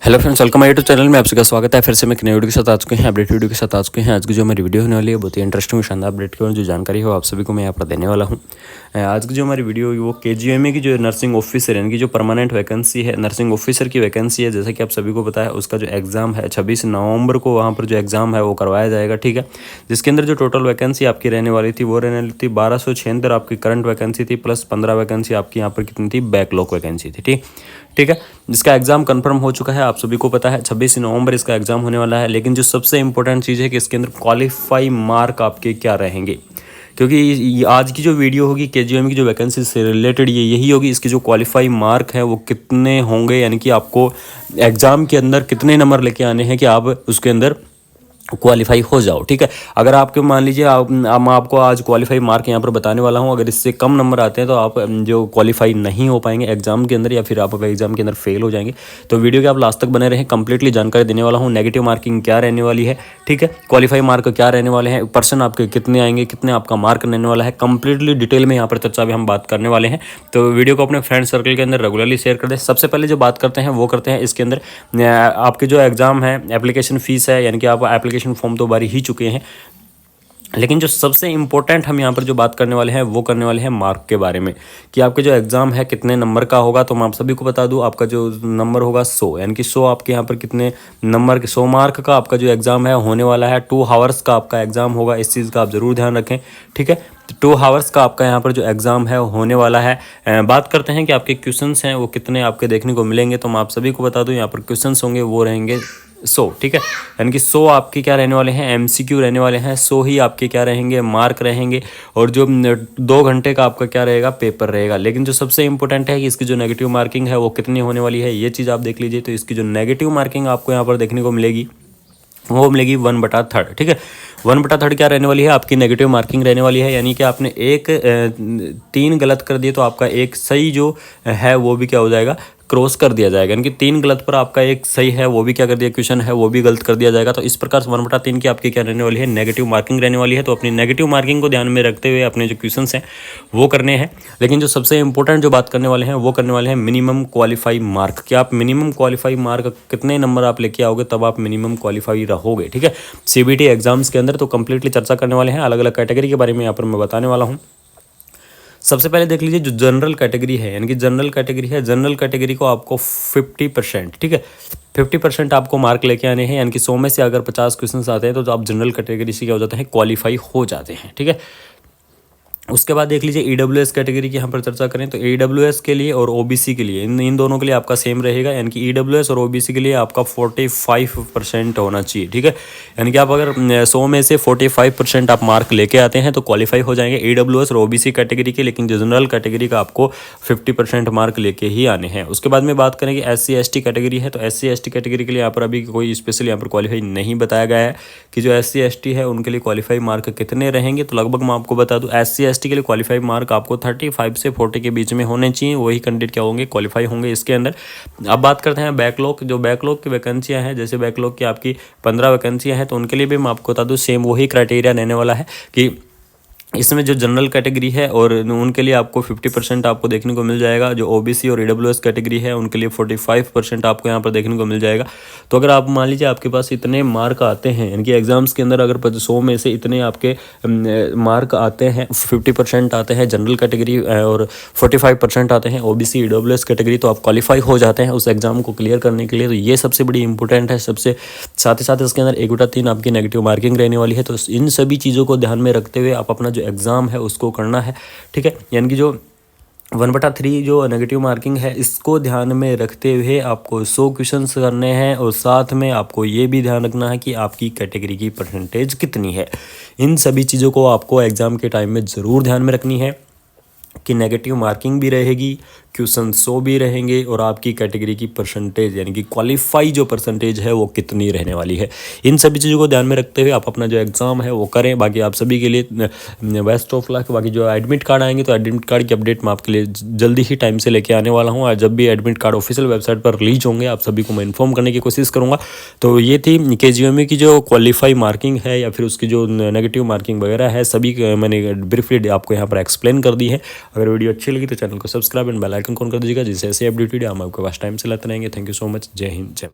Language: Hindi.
Hello friends, welcome my YouTube channel में आप सबका स्वागत है। फिर से मैं एक नई वीडियो के साथ आ चुके हैं, अपडेट वीडियो के साथ आ चुके हैं। आज की जो हमारी वीडियो होने वाली है बहुत ही इंटरेस्टिंग शानदार अपडेट की और जो जानकारी हो आप सभी को मैं यहाँ पर देने वाला हूँ। आज की जो हमारी वीडियो है वो KGMA की जो नर्सिंग ऑफिसर यानी कि जो परमानेंट वैकेंसी है, नर्सिंग ऑफिसर की वैकेंसी है, जैसा कि आप सभी को पता है उसका जो एग्ज़ाम है 26 नवंबर को वहाँ पर जो एग्ज़ाम है वो करवाया जाएगा। ठीक है, जिसके अंदर जो टोटल वैकेंसी आपकी रहने वाली थी वो रहने वाली थी 1276 आपकी करंट वैकेंसी थी, प्लस 15 वैकेंसी आपकी यहाँ पर कितनी थी, बैकलॉग वैकेंसी थी। ठीक है, जिसका एग्ज़ाम कंफर्म हो चुका है, आप सभी को पता है 26 नवंबर इसका एग्ज़ाम होने वाला है। लेकिन जो सबसे इंपॉर्टेंट चीज़ है कि इसके अंदर क्वालिफाई मार्क आपके क्या रहेंगे, क्योंकि आज की जो वीडियो होगी KGMA की जो वैकेंसी से रिलेटेड ये यही होगी। इसकी जो क्वालिफाई मार्क है वो कितने होंगे, यानी कि आपको एग्ज़ाम के अंदर कितने नंबर लेके आने हैं कि आप उसके अंदर क्वालिफाई हो जाओ। ठीक है, अगर आपके मान लीजिए मैं आपको आज क्वालिफाई मार्क यहाँ पर बताने वाला हूँ, अगर इससे कम नंबर आते हैं तो आप जो क्वालिफाई नहीं हो पाएंगे एग्जाम के अंदर, या फिर आप एग्जाम के अंदर फेल हो जाएंगे। तो वीडियो के आप लास्ट तक बने रहें, कंप्लीटली जानकारी देने वाला हूँ। नेगेटिव मार्किंग क्या रहने वाली है, ठीक है, क्वालिफाई मार्क क्या रहने वाले हैं, पर्सन आपके कितने आएंगे, कितने आपका मार्क रहने वाला है, कंप्लीटली डिटेल में यहाँ पर चर्चा भी हम बात करने वाले हैं। तो वीडियो को अपने फ्रेंड सर्कल के अंदर रेगुलरली शेयर कर दें। सबसे पहले जो बात करते हैं वो करते हैं इसके अंदर आपके जो एग्जाम है, एप्लीकेशन फीस है, यानी कि आप एप्लीकेशन फॉर्म तो भर ही चुके हैं। लेकिन जो सबसे इम्पोर्टेंट हम यहाँ पर जो बात करने वाले हैं वो करने वाले हैं मार्क के बारे में, कि आपके जो एग्ज़ाम है कितने नंबर का होगा। तो मैं आप सभी को बता दूँ, आपका जो नंबर होगा 100, यानी कि 100 आपके यहाँ पर कितने नंबर के 100 मार्क का आपका जो एग्ज़ाम है होने वाला है। 2 आवर्स का आपका एग्ज़ाम होगा, इस चीज़ का आप ज़रूर ध्यान रखें। ठीक है, तो 2 आवर्स का आपका यहाँ पर जो एग्ज़ाम है होने वाला है। बात करते हैं कि आपके क्वेश्चंस हैं वो कितने आपके देखने को मिलेंगे। तो मैं आप सभी को बता दूँ, यहाँ पर क्वेश्चंस होंगे वो रहेंगे 100। ठीक है, यानी कि 100 आपके क्या रहने वाले हैं, MCQ रहने वाले हैं। 100 ही आपके क्या रहेंगे, मार्क रहेंगे। और जो 2 घंटे का आपका क्या रहेगा, पेपर रहेगा। लेकिन जो सबसे इंपॉर्टेंट है कि इसकी जो नेगेटिव मार्किंग है वो कितनी होने वाली है, ये चीज़ आप देख लीजिए। तो इसकी जो नेगेटिव मार्किंग आपको यहाँ पर देखने को मिलेगी वो मिलेगी 1/3। ठीक है, 1/3 क्या रहने वाली है, आपकी नेगेटिव मार्किंग रहने वाली है। यानी कि आपने 3 गलत कर दिए तो आपका एक सही जो है वो भी क्या हो जाएगा, क्रॉस कर दिया जाएगा। यानी कि 3 गलत पर आपका एक सही है वो भी क्या कर दिया, क्वेश्चन है वो भी गलत कर दिया जाएगा। तो इस प्रकार से 1/3 की आपकी क्या रहने वाली है, नेगेटिव मार्किंग रहने वाली है। तो अपनी नेगेटिव मार्किंग को ध्यान में रखते हुए अपने जो क्वेश्चन हैं वो करने हैं। लेकिन जो सबसे इंपॉर्टेंट जो बात करने वाले हैं वो करने वाले हैं मिनिमम क्वालिफाई मार्क। क्या आप मिनिमम क्वालिफाई मार्क कितने नंबर आप लेके आओगे तब आप मिनिमम क्वालिफाई रहोगे। ठीक है, CBT एग्जाम्स के अंदर तो कंप्लीटली चर्चा करने वाले हैं। अलग अलग कैटेगरी के बारे में यहाँ पर मैं बताने वाला हूँ। सबसे पहले देख लीजिए जो जनरल कैटेगरी है, यानी कि जनरल कैटेगरी है, जनरल कैटेगरी को आपको 50%, ठीक है, 50% आपको मार्क लेके आने हैं। यानी कि 100 में से अगर 50 क्वेश्चन आते हैं तो आप जनरल कैटेगरी से क्या हो जाते हैं, क्वालिफाई हो जाते हैं। ठीक है, उसके बाद देख लीजिए EWS कैटेगरी की यहाँ पर चर्चा करें तो EWS के लिए और OBC के लिए इन दोनों के लिए आपका सेम रहेगा। यानी कि EWS और OBC के लिए आपका 45% होना चाहिए। ठीक है, यानी कि आप अगर 100 में से 45% आप मार्क लेके आते हैं तो क्वालिफाई हो जाएंगे EWS और OBC कैटेगरी के। लेकिन जनरल कैटेगरी का आपको 50% मार्क लेके ही आने हैं। उसके बाद में बात करें कि SC ST कैटेगरी है, तो SC ST कैटेगरी के लिए यहाँ पर अभी कोई स्पेशल यहाँ पर क्वालिफाई नहीं बताया गया है कि जो SC ST है उनके लिए क्वालिफाई मार्क कितने रहेंगे। तो लगभग मैं आपको बता दूँ, SC ST के लिए क्वालिफाई मार्क आपको 35 से 40 के बीच में होने चाहिए। वही कैंडिडेट क्या होंगे, क्वालिफाई होंगे इसके अंदर। अब बात करते हैं बैकलॉग। जो बैकलॉग की वैकेंसियां हैं, जैसे बैकलॉग की आपकी 15 वैकेंसियां हैं, तो उनके लिए भी मैं आपको बता दूं सेम वही क्राइटेरिया रहने वाला है कि इसमें जो जनरल कैटेगरी है और उनके लिए आपको 50% आपको देखने को मिल जाएगा। जो OBC और EWS कैटेगरी है उनके लिए 45% आपको यहाँ पर देखने को मिल जाएगा। तो अगर आप मान लीजिए आपके पास इतने मार्क आते हैं, यानी कि एग्जाम्स के अंदर अगर 100 में से इतने आपके मार्क आते हैं, 50% आते हैं जनरल कैटेगरी और 45% आते हैं OBC EWS कैटेगरी, तो आप क्वालिफाई हो जाते हैं उस एग्ज़ाम को क्लियर करने के लिए। तो ये सबसे बड़ी इंपॉर्टेंट है। सबसे साथ ही साथ इसके अंदर 1/3 आपकी नेगेटिव मार्किंग रहने वाली है। तो इन सभी चीज़ों को ध्यान में रखते हुए आप अपना एग्ज़ाम है उसको करना है। ठीक है, यानी कि जो 1/3 जो नेगेटिव मार्किंग है इसको ध्यान में रखते हुए आपको 100 क्वेश्चंस करने हैं। और साथ में आपको ये भी ध्यान रखना है कि आपकी कैटेगरी की परसेंटेज कितनी है। इन सभी चीज़ों को आपको एग्ज़ाम के टाइम में ज़रूर ध्यान में रखनी है कि नेगेटिव मार्किंग भी रहेगी, क्वेश्चन 100 भी रहेंगे और आपकी कैटेगरी की परसेंटेज यानी कि क्वालिफाई जो परसेंटेज है वो कितनी रहने वाली है। इन सभी चीज़ों को ध्यान में रखते हुए आप अपना जो एग्ज़ाम है वो करें। बाकी आप सभी के लिए बेस्ट ऑफ लक। बाकी जो एडमिट कार्ड आएंगे तो एडमिट कार्ड की अपडेट मैं आपके लिए जल्दी ही टाइम से लेके आने वाला हूँ। और जब भी एडमिट कार्ड ऑफिशियल वेबसाइट पर रिलीज होंगे आप सभी को मैं इन्फॉर्म करने की कोशिश करूँगा। तो ये थी KGMA की जो क्वालिफाई मार्किंग है या फिर उसकी जो नेगेटिव मार्किंग वगैरह है, सभी मैंने ब्रीफली आपको यहाँ पर एक्सप्लेन कर दी है। अगर वीडियो अच्छी लगी तो चैनल को subscribe and bell icon on कर दीजिएगा, जिससे ऐसे अपडेट वीडियो हम आपके पास टाइम से लाते रहेंगे। Thank you so much. जय हिंद, जय